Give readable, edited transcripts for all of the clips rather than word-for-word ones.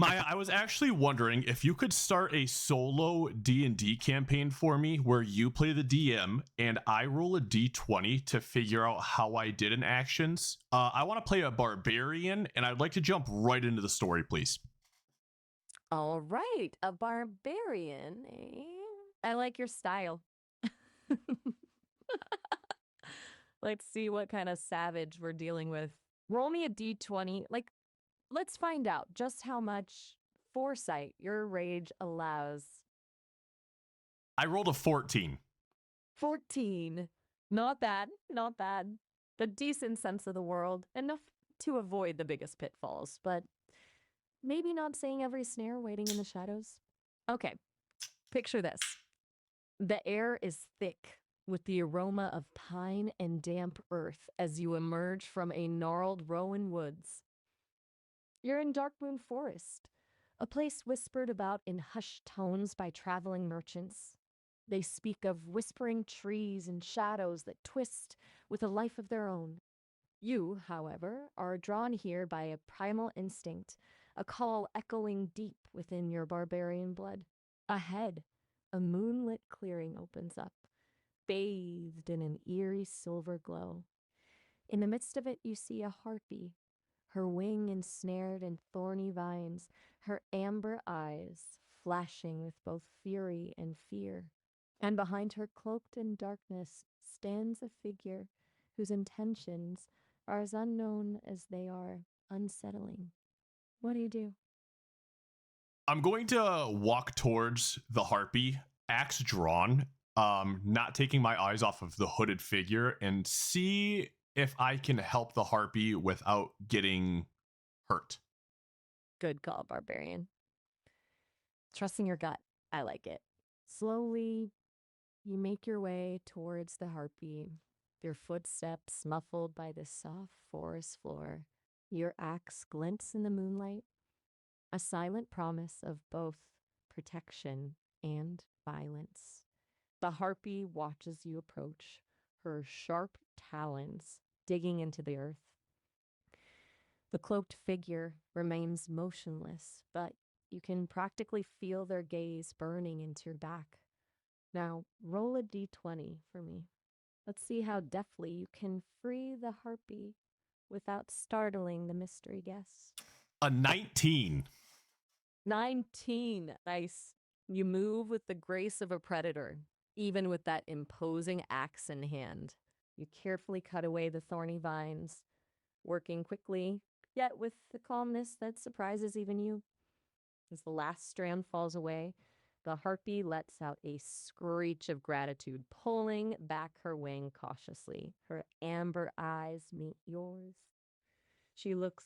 Maya, I was actually wondering if you could start a solo D&D campaign for me where you play the DM and I roll a d20 to figure out how I did in actions. I want to play a barbarian and I'd like to jump right into the story, please. All right, a barbarian, eh? I like your style. Let's see what kind of savage we're dealing with. Roll me a d20. Let's find out just how much foresight your rage allows. I rolled a 14. 14. Not bad, not bad. A decent sense of the world, enough to avoid the biggest pitfalls, but maybe not seeing every snare waiting in the shadows. Okay, picture this. The air is thick with the aroma of pine and damp earth as you emerge from a gnarled rowan woods. You're in Darkmoon Forest, a place whispered about in hushed tones by traveling merchants. They speak of whispering trees and shadows that twist with a life of their own. You, however, are drawn here by a primal instinct, a call echoing deep within your barbarian blood. Ahead, a moonlit clearing opens up, bathed in an eerie silver glow. In the midst of it, you see a harpy, her wing ensnared in thorny vines, her amber eyes flashing with both fury and fear. And behind her, cloaked in darkness, stands a figure whose intentions are as unknown as they are unsettling. What do you do? I'm going to walk towards the harpy, axe drawn, not taking my eyes off of the hooded figure, and see if I can help the harpy without getting hurt. Good call, barbarian. Trusting your gut. I like it. Slowly, you make your way towards the harpy, your footsteps muffled by the soft forest floor. Your axe glints in the moonlight, a silent promise of both protection and violence. The harpy watches you approach, her sharp talons digging into the earth. The cloaked figure remains motionless, but you can practically feel their gaze burning into your back. Now, roll a d20 for me. Let's see how deftly you can free the harpy without startling the mystery guest. A 19. 19. Nice. You move with the grace of a predator, even with that imposing axe in hand. You carefully cut away the thorny vines, working quickly, yet with the calmness that surprises even you. As the last strand falls away, the harpy lets out a screech of gratitude, pulling back her wing cautiously. Her amber eyes meet yours. She looks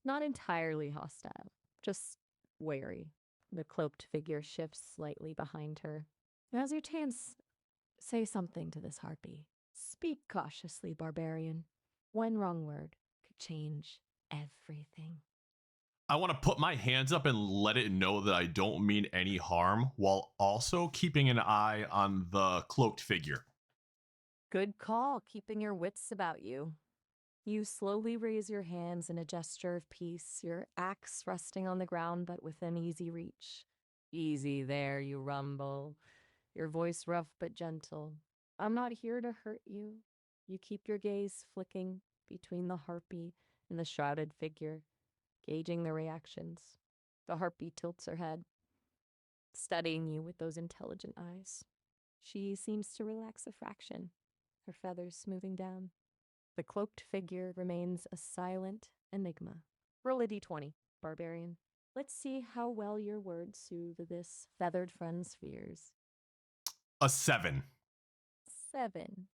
not entirely hostile, just wary. The cloaked figure shifts slightly behind her. As your chance, say something to this harpy. Speak cautiously, barbarian. One wrong word could change everything. I want to put my hands up and let it know that I don't mean any harm while also keeping an eye on the cloaked figure. Good call, keeping your wits about you. You slowly raise your hands in a gesture of peace, your axe resting on the ground but within easy reach. Easy there, you rumble, your voice rough but gentle. I'm not here to hurt you. You keep your gaze flicking between the harpy and the shrouded figure, gauging their reactions. The harpy tilts her head, studying you with those intelligent eyes. She seems to relax a fraction, her feathers smoothing down. The cloaked figure remains a silent enigma. Roll a d20, barbarian. Let's see how well your words soothe this feathered friend's fears. A 7. 7.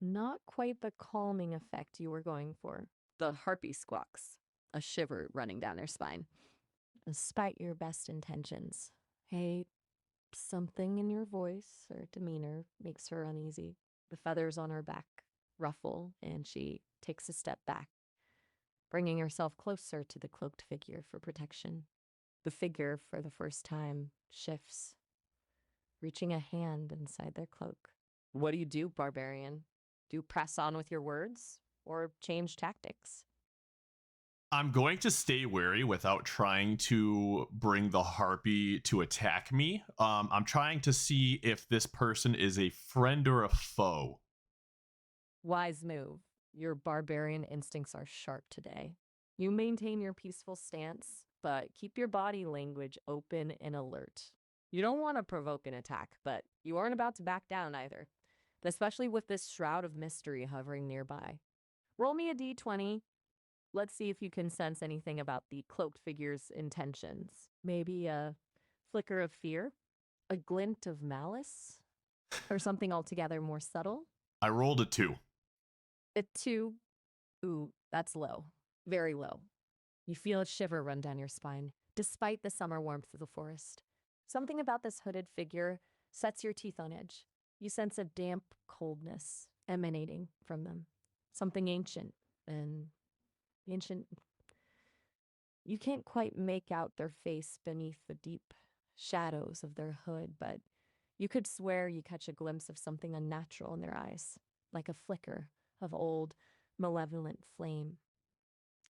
Not quite the calming effect you were going for. The harpy squawks, a shiver running down their spine. Despite your best intentions, hey, something in your voice or demeanor makes her uneasy. The feathers on her back ruffle, and she takes a step back, bringing herself closer to the cloaked figure for protection. The figure, for the first time, shifts, reaching a hand inside their cloak. What do you do, barbarian? Do you press on with your words or change tactics? I'm going to stay wary without trying to bring the harpy to attack me. I'm trying to see if this person is a friend or a foe. Wise move. Your barbarian instincts are sharp today. You maintain your peaceful stance, but keep your body language open and alert. You don't want to provoke an attack, but you aren't about to back down either, especially with this shroud of mystery hovering nearby. Roll me a d20. Let's see if you can sense anything about the cloaked figure's intentions. Maybe a flicker of fear, a glint of malice, or something altogether more subtle. I rolled a 2. A 2. Ooh, that's low. Very low. You feel a shiver run down your spine, despite the summer warmth of the forest. Something about this hooded figure sets your teeth on edge. You sense a damp coldness emanating from them. Something ancient and ancient. You can't quite make out their face beneath the deep shadows of their hood, but you could swear you catch a glimpse of something unnatural in their eyes, like a flicker of old, malevolent flame.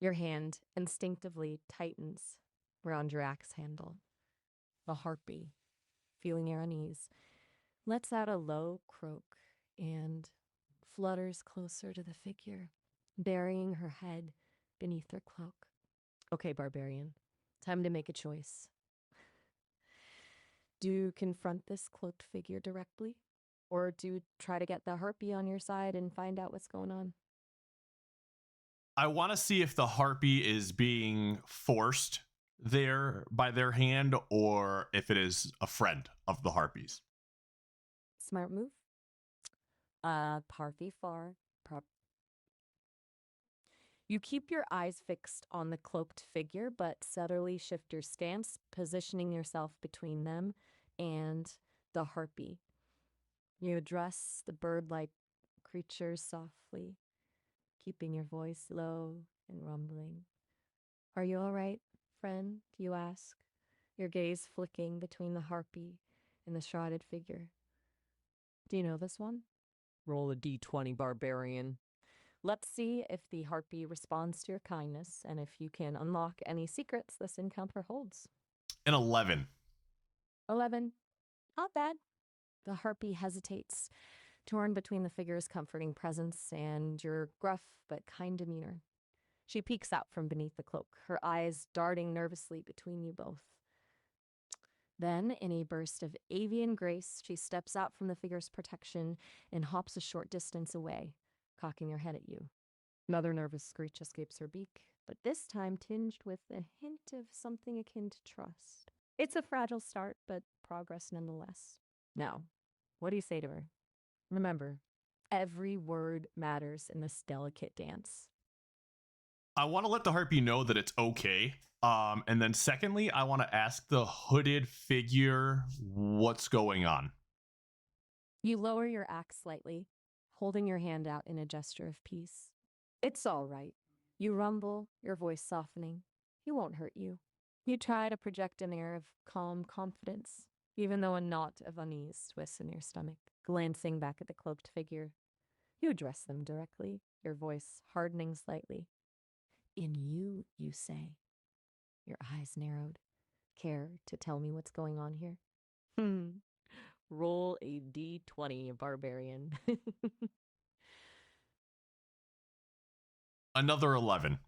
Your hand instinctively tightens around your axe handle. The harpy, feeling your unease, lets out a low croak and flutters closer to the figure, burying her head beneath her cloak. Okay, barbarian, time to make a choice. Do you confront this cloaked figure directly? Or do you try to get the harpy on your side and find out what's going on? I want to see if the harpy is being forced there by their hand or if it is a friend of the harpies. Smart move. Parfy far. You keep your eyes fixed on the cloaked figure, but subtly shift your stance, positioning yourself between them and the harpy. You address the bird-like creature softly, keeping your voice low and rumbling. Are you all right, friend? You ask, your gaze flicking between the harpy and the shrouded figure. Do you know this one? Roll a d20, barbarian. Let's see if the harpy responds to your kindness and if you can unlock any secrets this encounter holds. An 11. 11. Not bad. The harpy hesitates, torn between the figure's comforting presence and your gruff but kind demeanor. She peeks out from beneath the cloak, her eyes darting nervously between you both. Then, in a burst of avian grace, she steps out from the figure's protection and hops a short distance away, cocking her head at you. Another nervous screech escapes her beak, but this time tinged with a hint of something akin to trust. It's a fragile start, but progress nonetheless. Now, what do you say to her? Remember, every word matters in this delicate dance. I want to let the harpy know that it's okay. And then secondly, I want to ask the hooded figure what's going on. You lower your axe slightly, holding your hand out in a gesture of peace. It's all right. You rumble, your voice softening. He won't hurt you. You try to project an air of calm confidence, even though a knot of unease twists in your stomach. Glancing back at the cloaked figure, you address them directly, your voice hardening slightly. In you, you say. Your eyes narrowed. Care to tell me what's going on here? Roll a d20, barbarian. Another 11.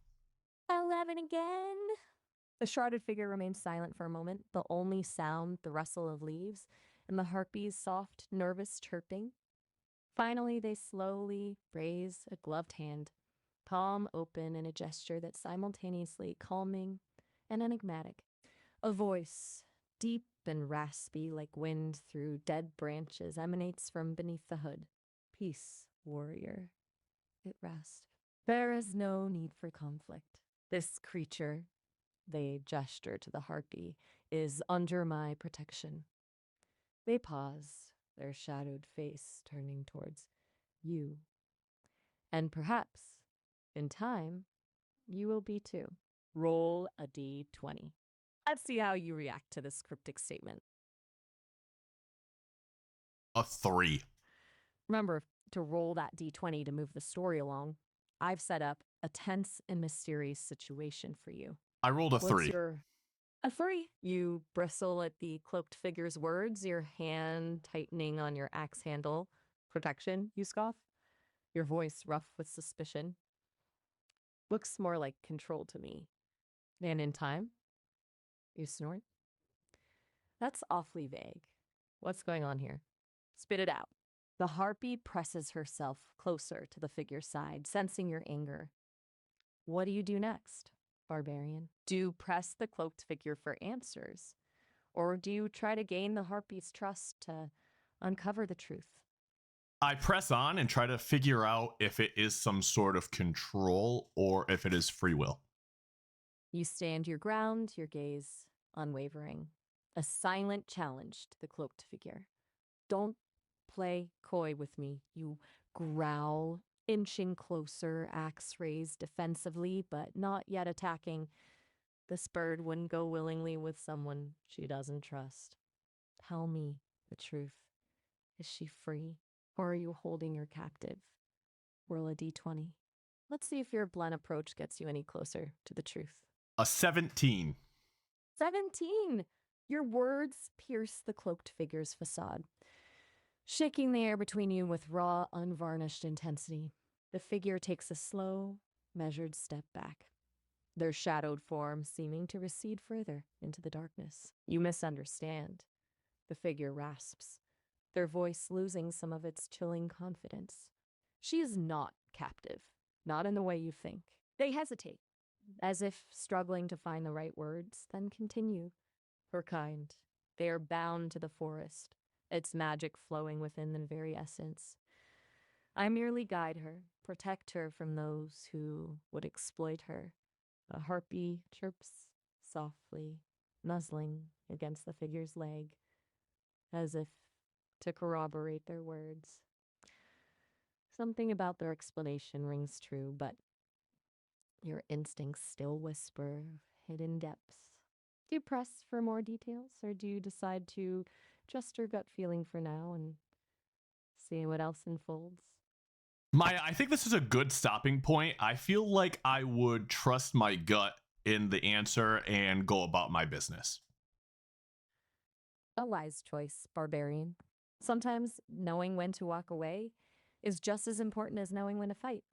11 again. The shrouded figure remains silent for a moment, the only sound the rustle of leaves and the harpy's soft, nervous chirping. Finally, they slowly raise a gloved hand, palm open in a gesture that's simultaneously calming and enigmatic. A voice, deep and raspy like wind through dead branches, emanates from beneath the hood. Peace, warrior. It rasped. There is no need for conflict. This creature, they gesture to the harpy, is under my protection. They pause, their shadowed face turning towards you. And perhaps, in time, you will be too. Roll a d20. Let's see how you react to this cryptic statement. A 3. Remember to roll that d20 to move the story along. I've set up a tense and mysterious situation for you. I rolled a What's 3. your a 3? You bristle at the cloaked figure's words, your hand tightening on your axe handle. Protection, you scoff. Your voice rough with suspicion. Looks more like control to me. And in time, you snort. That's awfully vague. What's going on here? Spit it out. The harpy presses herself closer to the figure's side, sensing your anger. What do you do next, barbarian? Do you press the cloaked figure for answers? Or do you try to gain the harpy's trust to uncover the truth? I press on and try to figure out if it is some sort of control or if it is free will. You stand your ground, your gaze unwavering. A silent challenge to the cloaked figure. Don't play coy with me. You growl, inching closer, axe raised defensively, but not yet attacking. This bird wouldn't go willingly with someone she doesn't trust. Tell me the truth. Is she free, or are you holding her captive? Roll a d20. Let's see if your blunt approach gets you any closer to the truth. A 17. 17! Your words pierce the cloaked figure's facade, shaking the air between you with raw, unvarnished intensity. The figure takes a slow, measured step back, their shadowed form seeming to recede further into the darkness. You misunderstand. The figure rasps, their voice losing some of its chilling confidence. She is not captive, not in the way you think. They hesitate, as if struggling to find the right words, then continue. Her kind. They are bound to the forest, its magic flowing within their very essence. I merely guide her, protect her from those who would exploit her. A harpy chirps softly, nuzzling against the figure's leg, as if to corroborate their words. Something about their explanation rings true, but your instincts still whisper hidden depths. Do you press for more details, or do you decide to trust your gut feeling for now and see what else unfolds? Maya, I think this is a good stopping point. I feel like I would trust my gut in the answer and go about my business. A wise choice, barbarian. Sometimes knowing when to walk away is just as important as knowing when to fight.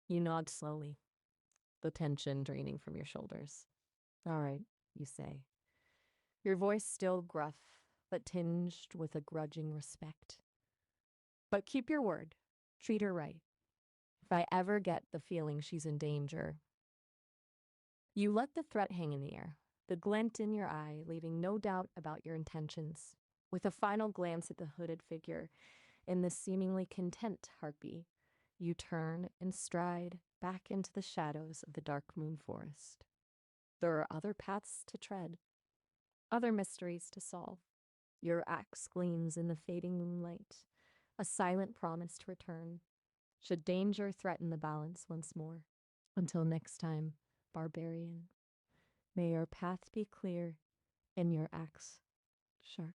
You nod slowly, the tension draining from your shoulders. All right, you say. Your voice still gruff, but tinged with a grudging respect. But keep your word. Treat her right. If I ever get the feeling she's in danger. You let the threat hang in the air, the glint in your eye, leaving no doubt about your intentions. With a final glance at the hooded figure in the seemingly content harpy, you turn and stride back into the shadows of the dark moon forest. There are other paths to tread, other mysteries to solve. Your axe gleams in the fading moonlight, a silent promise to return, should danger threaten the balance once more. Until next time, barbarian, may your path be clear and your axe sharp.